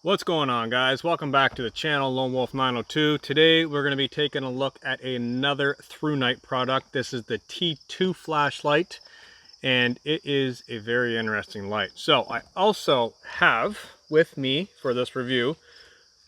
What's going on, guys? Welcome back to the channel, Lone Wolf 902. Today we're going to be taking a look at another Thrunite product. This is the T2 flashlight, and it is a very interesting light. So I also have with me for this review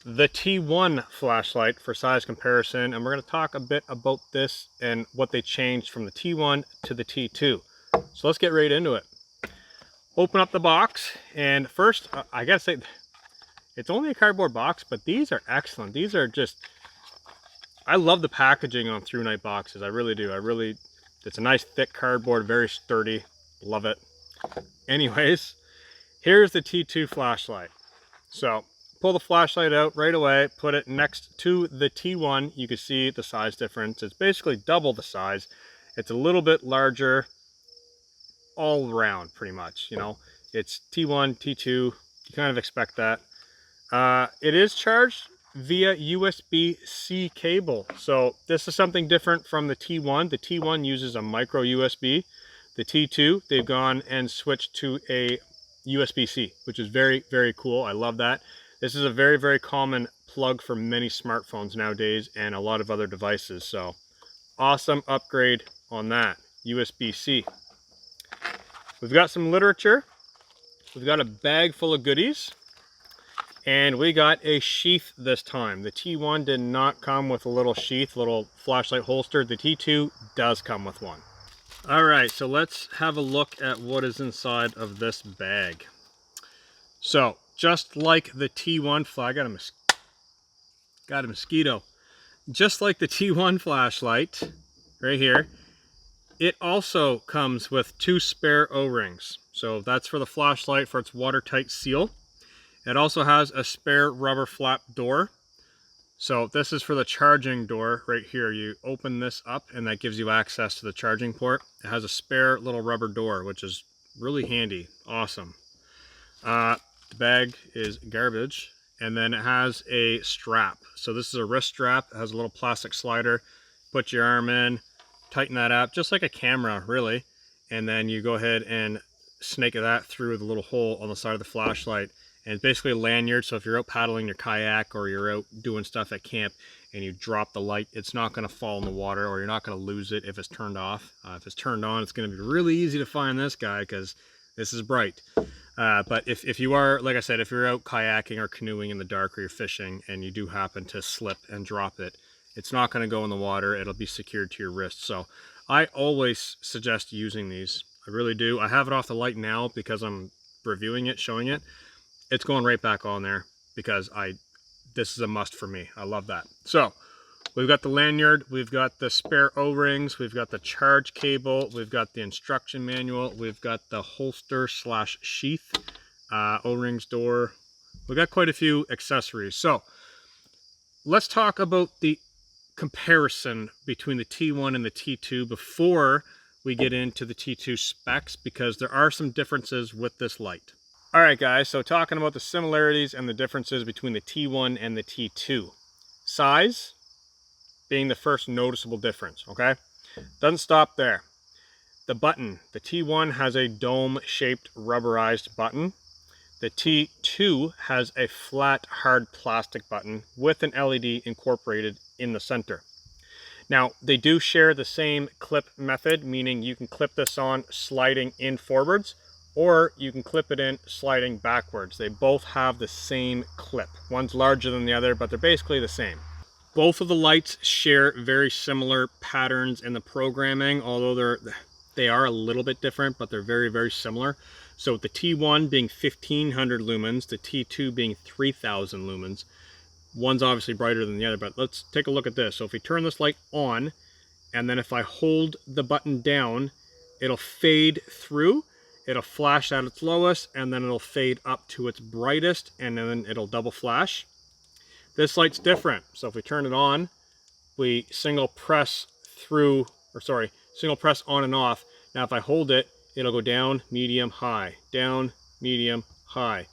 the T1 flashlight for size comparison, and we're going to talk a bit about this and what they changed from the T1 to the T2. So let's get right into it. Open up the box, and first I gotta say, it's only a cardboard box, but these are excellent. These are just, I love the packaging on Thrunite boxes. I really do. It's a nice thick cardboard, very sturdy. Love it. Anyways, here's the T2 flashlight. So pull the flashlight out right away, put it next to the T1. You can see the size difference. It's basically double the size. It's a little bit larger all around, pretty much. You know, it's T1, T2. You kind of expect that. It is charged via USB-C cable. So this is something different from the T1. The T1 uses a micro USB. The T2, they've gone and switched to a USB-C, which is very, very cool. I love that. This is a very, very common plug for many smartphones nowadays and a lot of other devices. So awesome upgrade on that, USB-C. We've got some literature. We've got a bag full of goodies. And we got a sheath this time. The T1 did not come with a little sheath, little flashlight holster. The T2 does come with one. All right, so let's have a look at what is inside of this bag. So, just like the T1 flag, got a mosquito. Just like the T1 flashlight, right here, it also comes with 2 spare O-rings. So that's for the flashlight for its watertight seal. It also has a spare rubber flap door. So this is for the charging door right here. You open this up and that gives you access to the charging port. It has a spare little rubber door, which is really handy. Awesome. The bag is garbage. And then it has a strap. So this is a wrist strap. It has a little plastic slider. Put your arm in, tighten that up, just like a camera, really. And then you go ahead and snake that through the little hole on the side of the flashlight. And it's basically a lanyard, so if you're out paddling your kayak or you're out doing stuff at camp and you drop the light, it's not going to fall in the water, or you're not going to lose it if it's turned off. If it's turned on, it's going to be really easy to find this guy because this is bright. But if you are, like I said, if you're out kayaking or canoeing in the dark or you're fishing and you do happen to slip and drop it, it's not going to go in the water. It'll be secured to your wrist. So I always suggest using these. I really do. I have it off the light now because I'm reviewing it, showing it. It's going right back on there because this is a must for me. I love that. So we've got the lanyard, we've got the spare O-rings, we've got the charge cable, we've got the instruction manual, we've got the holster slash sheath, O-rings door. We've got quite a few accessories. So let's talk about the comparison between the T1 and the T2 before we get into the T2 specs, because there are some differences with this light. All right, guys, so talking about the similarities and the differences between the T1 and the T2. Size being the first noticeable difference, okay? Doesn't stop there. The button, the T1 has a dome-shaped rubberized button. The T2 has a flat, hard plastic button with an LED incorporated in the center. Now, they do share the same clip method, meaning you can clip this on sliding in forwards, or you can clip it in sliding backwards. They both have the same clip. One's larger than the other, but they're basically the same. Both of the lights share very similar patterns in the programming, although they are a little bit different, but they're very, very similar. So with the T1 being 1500 lumens, the T2 being 3000 lumens, one's obviously brighter than the other, but let's take a look at this. So if we turn this light on, and then if I hold the button down, it'll fade through. It'll flash at its lowest, and then it'll fade up to its brightest, and then it'll double flash. This light's different. So if we turn it on, we single press on and off. Now if I hold it, it'll go down, medium, high, down, medium, high,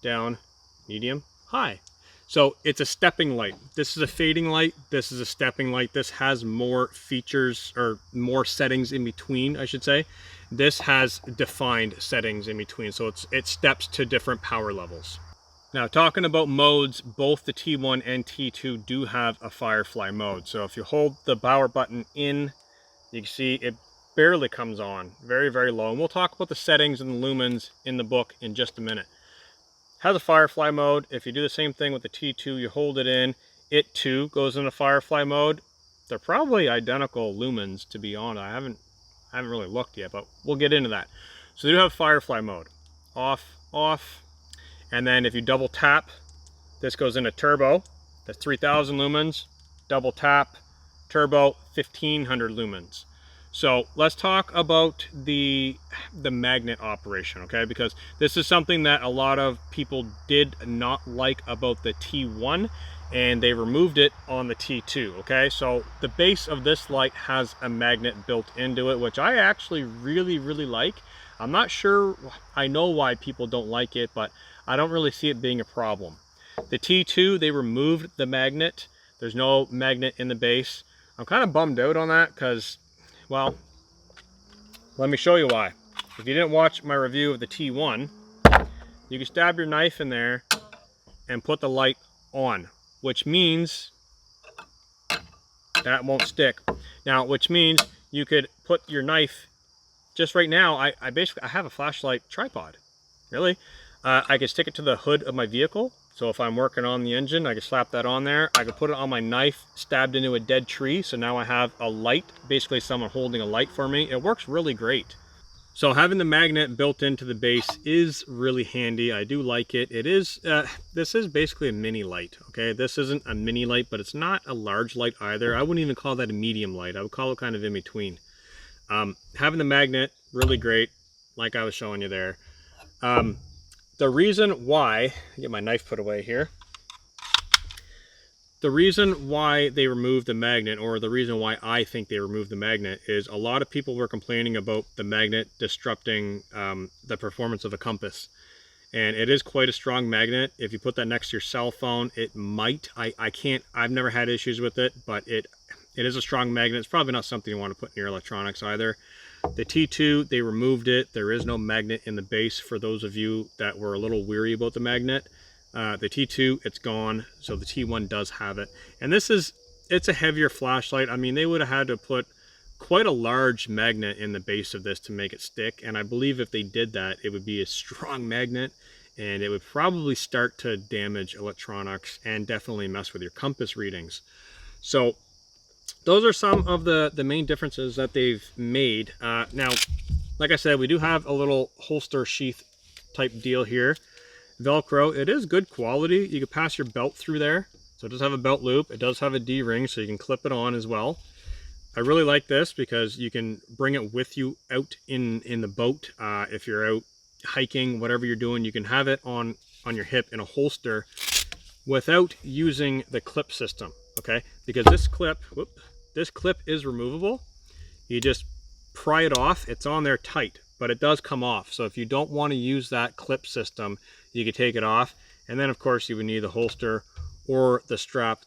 down, medium, high. So it's a stepping light. This is a fading light. This is a stepping light. This has more features, or more settings in between, I should say. This has defined settings in between. So it steps to different power levels. Now, talking about modes, both the T1 and T2 do have a firefly mode. So if you hold the power button in, you can see it barely comes on, very, very low. And we'll talk about the settings and the lumens in the book in just a minute. Has a firefly mode. If you do the same thing with the T2, you hold it in, it too goes into firefly mode. They're probably identical lumens, to be honest. I haven't really looked yet, but we'll get into that. So they do have firefly mode. Off, off. And then if you double tap, this goes into turbo. That's 3000 lumens. Double tap, turbo, 1500 lumens. So let's talk about the magnet operation, okay? Because this is something that a lot of people did not like about the T1, and they removed it on the T2, okay? So the base of this light has a magnet built into it, which I actually really, really like. I'm not sure, I know why people don't like it, but I don't really see it being a problem. The T2, they removed the magnet. There's no magnet in the base. I'm kind of bummed out on that because, well, let me show you why. If you didn't watch my review of the T1, you can stab your knife in there and put the light on, which means that won't stick. Now, which means you could put your knife, just right now, I have a flashlight tripod, really. I could stick it to the hood of my vehicle. So if I'm working on the engine, I could slap that on there. I could put it on my knife, stabbed into a dead tree. So now I have a light, basically someone holding a light for me. It works really great. So having the magnet built into the base is really handy. I do like it. It is, this is basically a mini light, okay? This isn't a mini light, but it's not a large light either. I wouldn't even call that a medium light. I would call it kind of in between. Having the magnet, really great, like I was showing you there. The reason why, get my knife put away here. The reason why they removed the magnet, or the reason why I think they removed the magnet, is a lot of people were complaining about the magnet disrupting the performance of a compass. And it is quite a strong magnet. If you put that next to your cell phone, it might, I've never had issues with it, but it is a strong magnet. It's probably not something you want to put in your electronics either. The T2, they removed it. There is no magnet in the base for those of you that were a little weary about the magnet. The T2, it's gone, so the T1 does have it. And it's a heavier flashlight. I mean, they would have had to put quite a large magnet in the base of this to make it stick. And I believe if they did that, it would be a strong magnet, and it would probably start to damage electronics and definitely mess with your compass readings. So those are some of the main differences that they've made. Now, like I said, we do have a little holster sheath type deal here. Velcro, it is good quality. You can pass your belt through there. So it does have a belt loop. It does have a D-ring, so you can clip it on as well. I really like this because you can bring it with you out in the boat. If you're out hiking, whatever you're doing, you can have it on your hip in a holster without using the clip system, okay? Because this clip is removable. You just pry it off. It's on there tight, but it does come off. So if you don't want to use that clip system, you can take it off. And then of course you would need the holster or the strap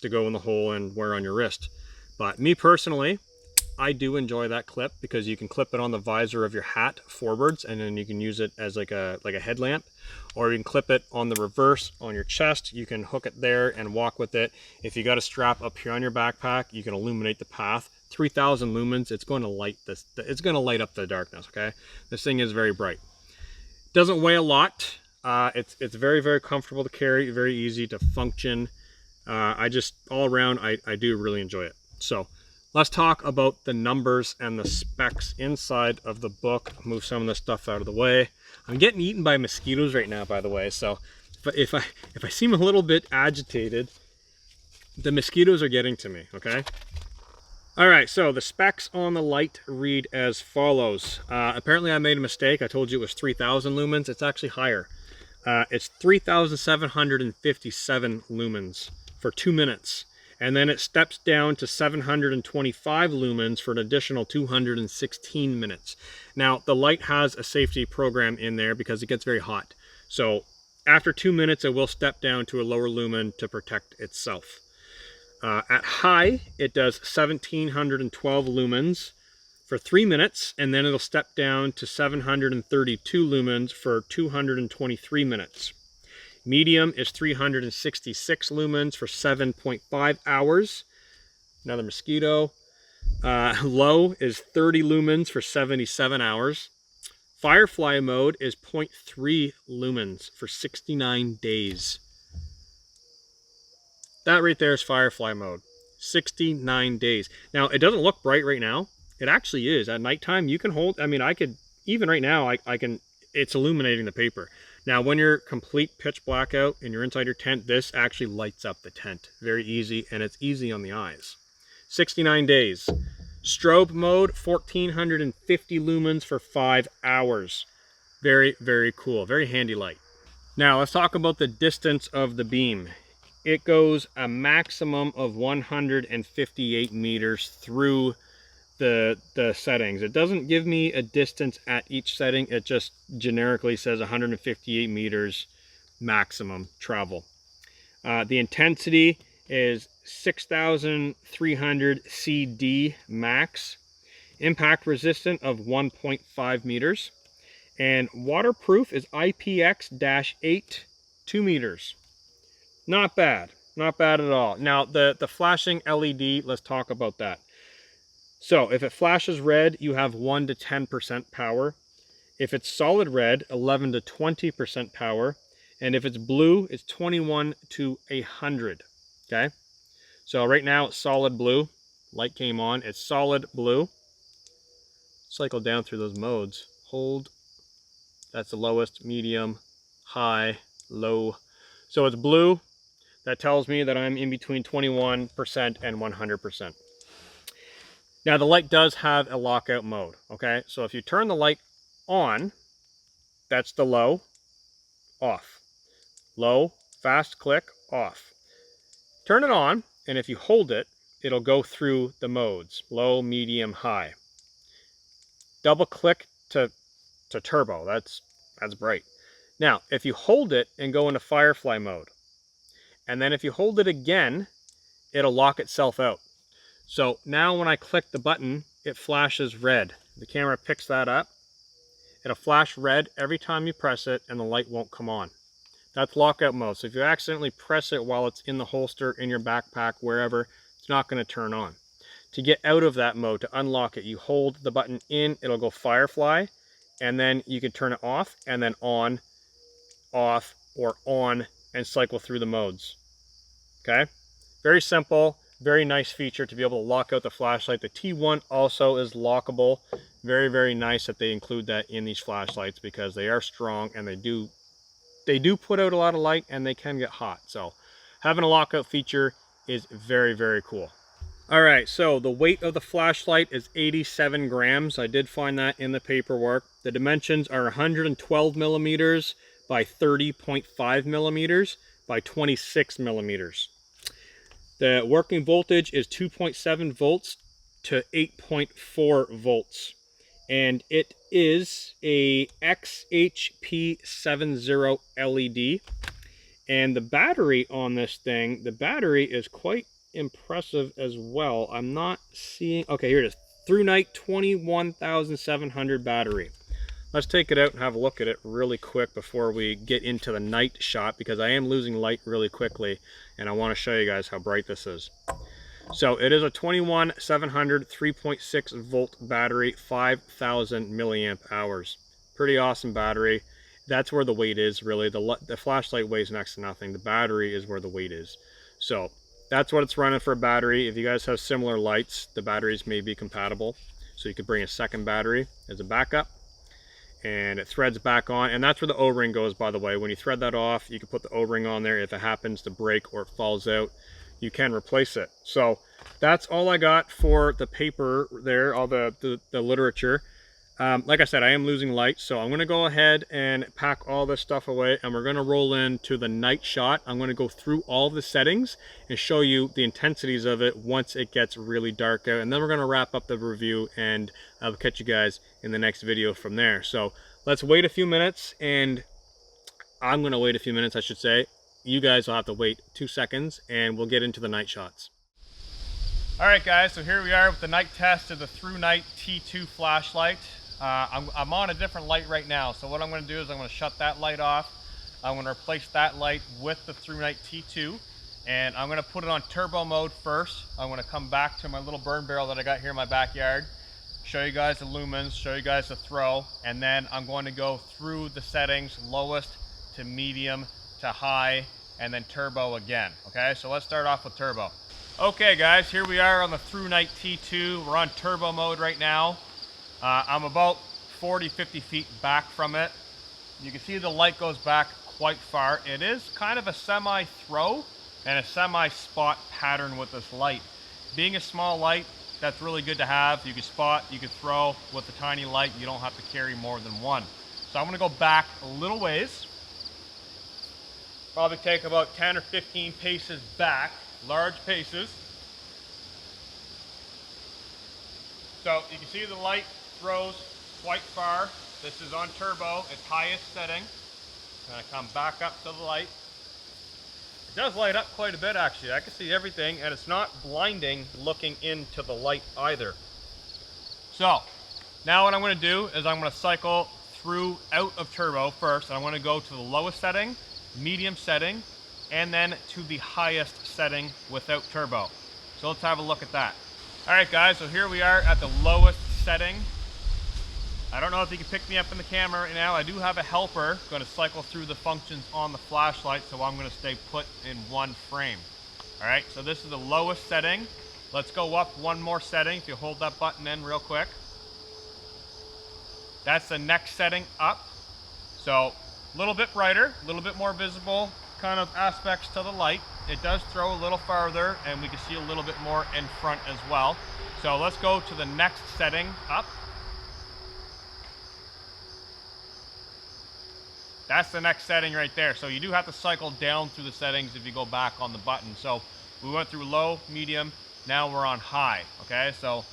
to go in the hole and wear on your wrist. But me personally, I do enjoy that clip because you can clip it on the visor of your hat forwards, and then you can use it as like a headlamp, or you can clip it on the reverse on your chest. You can hook it there and walk with it. If you got a strap up here on your backpack, you can illuminate the path. 3000 lumens, it's going to light this. It's going to light up the darkness. Okay, this thing is very bright. Doesn't weigh a lot. It's very, very comfortable to carry. Very easy to function. I just all around, I do really enjoy it. So let's talk about the numbers and the specs inside of the book. Move some of this stuff out of the way. I'm getting eaten by mosquitoes right now, by the way. So if I seem a little bit agitated, the mosquitoes are getting to me, okay? All right, so the specs on the light read as follows. Apparently I made a mistake. I told you it was 3000 lumens. It's actually higher. It's 3757 lumens for 2 minutes. And then it steps down to 725 lumens for an additional 216 minutes. Now, the light has a safety program in there because it gets very hot. So after 2 minutes, it will step down to a lower lumen to protect itself. At high, it does 1712 lumens for 3 minutes, and then it'll step down to 732 lumens for 223 minutes. Medium is 366 lumens for 7.5 hours. Another mosquito. Low is 30 lumens for 77 hours. Firefly mode is 0.3 lumens for 69 days. That right there is Firefly mode. 69 days. Now, it doesn't look bright right now. It actually is. At nighttime, you can hold, I mean, I could, even right now, I can, it's illuminating the paper. Now, when you're complete pitch blackout and you're inside your tent, this actually lights up the tent. Very easy, and it's easy on the eyes. 69 days. Strobe mode, 1450 lumens for 5 hours. Very, very cool. Very handy light. Now, let's talk about the distance of the beam. It goes a maximum of 158 meters through the settings. It doesn't give me a distance at each setting. It just generically says 158 meters maximum travel. The intensity is 6,300 CD max. Impact resistant of 1.5 meters. And waterproof is IPX-8, 2 meters. Not bad. Not bad at all. Now, the flashing LED, let's talk about that. So, if it flashes red, you have 1 to 10% power. If it's solid red, 11 to 20% power. And if it's blue, it's 21 to 100. Okay? So, right now, it's solid blue. Light came on. It's solid blue. Cycle down through those modes. Hold. That's the lowest, medium, high, low. So, it's blue. That tells me that I'm in between 21% and 100%. Now, the light does have a lockout mode, okay? So if you turn the light on, that's the low, off. Low, fast click, off. Turn it on, and if you hold it, it'll go through the modes, low, medium, high. Double click to turbo, that's bright. Now, if you hold it and go into Firefly mode, and then if you hold it again, it'll lock itself out. So now when I click the button, it flashes red. The camera picks that up. It'll flash red every time you press it, and the light won't come on. That's lockout mode. So if you accidentally press it while it's in the holster, in your backpack, wherever, it's not going to turn on. To get out of that mode, to unlock it, you hold the button in, it'll go Firefly, and then you can turn it off, and then on, off, or on, and cycle through the modes. Okay? Very simple. Very nice feature to be able to lock out the flashlight. The T1 also is lockable. Very, very nice that they include that in these flashlights because they are strong and they do put out a lot of light and they can get hot. So having a lockout feature is very, very cool. All right, so the weight of the flashlight is 87 grams. I did find that in the paperwork. The dimensions are 112 millimeters by 30.5 millimeters by 26 millimeters. The working voltage is 2.7 volts to 8.4 volts. And it is a XHP70 LED. And the battery on this thing, the battery is quite impressive as well. I'm not seeing, okay, here it is. Thrunite 21,700 battery. Let's take it out and have a look at it really quick before we get into the night shot, because I am losing light really quickly and I want to show you guys how bright this is. So it is a 21,700 3.6 volt battery, 5,000 milliamp hours. Pretty awesome battery. That's where the weight is really. The flashlight weighs next to nothing. The battery is where the weight is. So that's what it's running for a battery. If you guys have similar lights, the batteries may be compatible. So you could bring a second battery as a backup. And it threads back on, and that's where the O-ring goes, by the way. When you thread that off, you can put the O-ring on there. If it happens to break or it falls out, you can replace it. So that's all I got for the paper there, all the literature. Like I said, I am losing light, so I'm going to go ahead and pack all this stuff away, and we're going to roll into the night shot. I'm going to go through all the settings and show you the intensities of it once it gets really dark out, and then we're going to wrap up the review, and I'll catch you guys in the next video from there. So let's wait a few minutes, and I'm going to wait a few minutes, I should say. You guys will have to wait 2 seconds, and we'll get into the night shots. All right, guys, so here we are with the night test of the Thrunite T2 flashlight. I'm on a different light right now, so what I'm going to do is I'm going to shut that light off. I'm going to replace that light with the Thrunite T2, and I'm going to put it on turbo mode first. I'm going to come back to my little burn barrel that I got here in my backyard, show you guys the lumens, show you guys the throw, and then I'm going to go through the settings, lowest to medium to high, and then turbo again. Okay, so let's start off with turbo. Okay guys, here we are on the Thrunite T2. We're on turbo mode right now. I'm about 40-50 feet back from it. You can see the light goes back quite far. It is kind of a semi-throw and a semi-spot pattern with this light. Being a small light, that's really good to have. You can spot, you can throw with a tiny light. You don't have to carry more than one. So I'm going to go back a little ways. Probably take about 10 or 15 paces back, large paces. So you can see the light throws quite far. This is on turbo, its highest setting. I'm going to come back up to the light. It does light up quite a bit actually. I can see everything, and it's not blinding looking into the light either. So now what I'm going to do is I'm going to cycle through out of turbo first. I'm going to go to the lowest setting, medium setting, and then to the highest setting without turbo. So let's have a look at that. Alright guys, so here we are at the lowest setting. I don't know if you can pick me up in the camera right now. I do have a helper going to cycle through the functions on the flashlight, so I'm going to stay put in one frame. Alright, so this is the lowest setting. Let's go up one more setting. If you hold that button in real quick. That's the next setting up. So a little bit brighter, a little bit more visible kind of aspects to the light. It does throw a little farther, and we can see a little bit more in front as well. So let's go to the next setting up. That's the next setting right there. So you do have to cycle down through the settings if you go back on the button. So we went through low, medium, now we're on high. Okay, so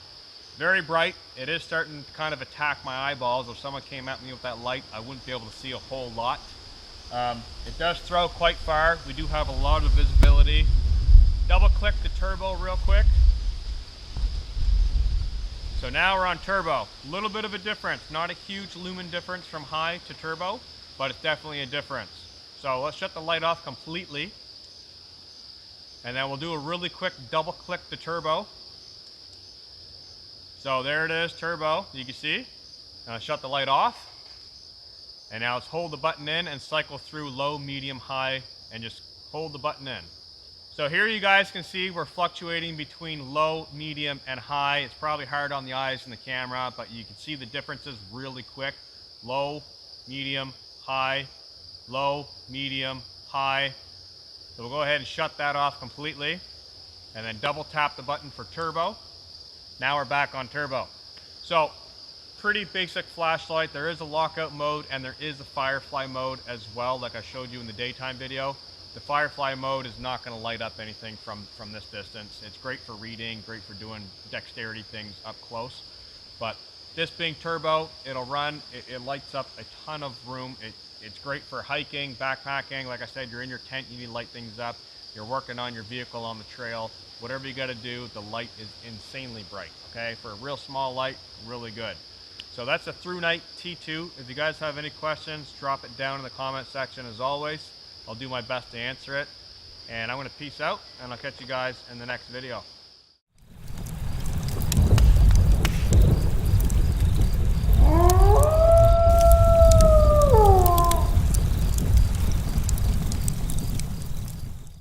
very bright. It is starting to kind of attack my eyeballs. If someone came at me with that light, I wouldn't be able to see a whole lot. It does throw quite far. We do have a lot of visibility. Double click the turbo real quick. So now we're on turbo. A little bit of a difference. Not a huge lumen difference from high to turbo, but it's definitely a difference. So let's shut the light off completely. And then we'll do a really quick double click the turbo. So there it is, turbo, you can see. Now shut the light off. And now let's hold the button in and cycle through low, medium, high, and just hold the button in. So here you guys can see we're fluctuating between low, medium, and high. It's probably hard on the eyes in the camera, but you can see the differences really quick. Low, medium, high, low, medium, high. So we'll go ahead and shut that off completely, and then double tap the button for turbo. Now we're back on turbo. So pretty basic flashlight. There is a lockout mode and there is a firefly mode as well, like I showed you in the daytime video. The firefly mode is not going to light up anything from this distance. It's great for reading, great for doing dexterity things up close. But this being turbo, it'll run, it lights up a ton of room. It's great for hiking, backpacking. Like I said, you're in your tent, you need to light things up. You're working on your vehicle on the trail. Whatever you got to do, the light is insanely bright. Okay, for a real small light, really good. So that's a Thrunite T2. If you guys have any questions, drop it down in the comment section as always. I'll do my best to answer it. And I'm going to peace out, and I'll catch you guys in the next video.